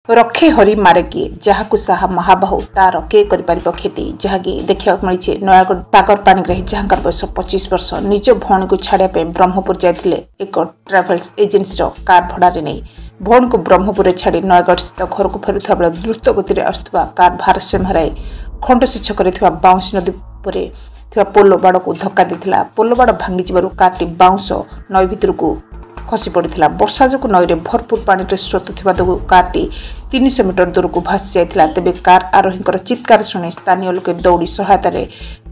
रखे हरि मारे किए जहाकु साहा महाबाहु तार के करिपारिब खेती जहाँकि देखा मिली नयागढ़ टागरपाणी जहाँ बयस 25 वर्ष निज भौणी को छाड़िया ब्रह्मपुर जाते एक ट्राभेल्स एजेन्सी कार भड़ारे नहीं भौणी को ब्रह्मपुर छाड़ी नयागढ़ स्थित घर को फेरुवा बेले द्रुत गति आसुवा कार भारसाम्य हराई खंडसी छक बाउंस नदी पर पोलो बाड़ को धक्का देता पोलो बाड़ भांगी कारटी बाउंस नई भितर को खसी पड़ा वर्षा जो नई भरपूर पानी स्रोत थी कारटी 300 मीटर दूर को भासी जाता तेज कार आरोही चित्कार शुणी स्थानीय लोके दौड़ी सहायतार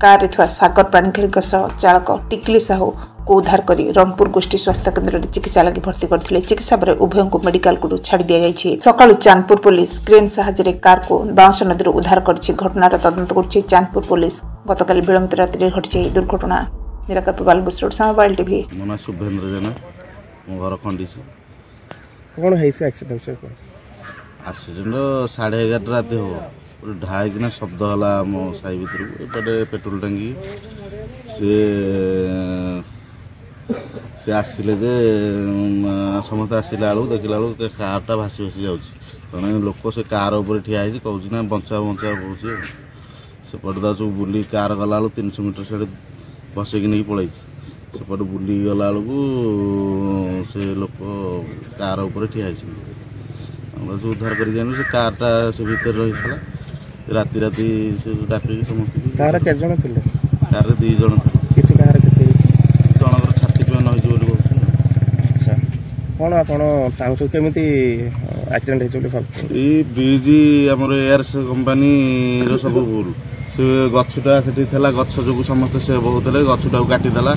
कार सागर प्राणीघरी चालक टिकली साहू को उद्धार कर रंगपुर गोष्ठी स्वास्थ्य केन्द्र में चिकित्सा लगी भर्ती करते चिकित्सा पर उभय को मेडिकल को छाड़ दी जाए। सकाळु चांदपुर पुलिस क्रेन साहाय्य कार को बाउंस नदी उद्धार कर घटनार तदंत कर चांदपुर पुलिस गतकाली विलंबित राति घटी दुर्घटना निराकरण बालबुस रोड मोबाइल टीवी शुभेन्द्र जेना मो घर खंडीसी कौन है एक्सीडेंट एक्सीडेंट 11:30 रात हो ढाई किना शब्द है मो साई भर एपटे पेट्रोल टांगी सी आसिले जे समस्त आसला बेलू देखला बेलू कारटा भासी भासी जाने लोक से कार उपर ठिया कौच ना बचा बचा कौचे सेपटे सब बुली कार गला 300 मीटर से बसैकी नहीं पलि सेपटे बुली गला बेलू से लोक कार उपर ठिया सब उद्धार कर कारटा से भितर रही राति राति से डाक समस्त कार के जण थे कार 2 जण किसी कार के जनकर छाती पेन हो अच्छा कौन आप चाहूँ केमी एक्सीडेंट हो ब्रिज आमर एयर्स कंपानी सब भूल से गछटा से गछ जो समस्त से बहुत गछटा काटिदेला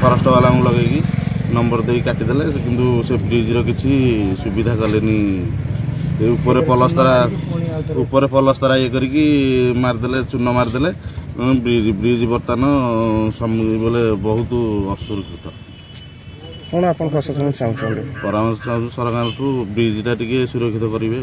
फरेस्ट वाला लगे नंबर दे काटिदेले किंतु से ब्रिज किसी सुविधा कले ऊपर पलस्तरा ये करके मारदेले चून मारदेले ब्रिज बर्तमान बोले बहुत असुरक्षित कौन आप प्रशासन चाहते परामर्श सरकार ब्रिजटा टी सुरक्षित करेंगे।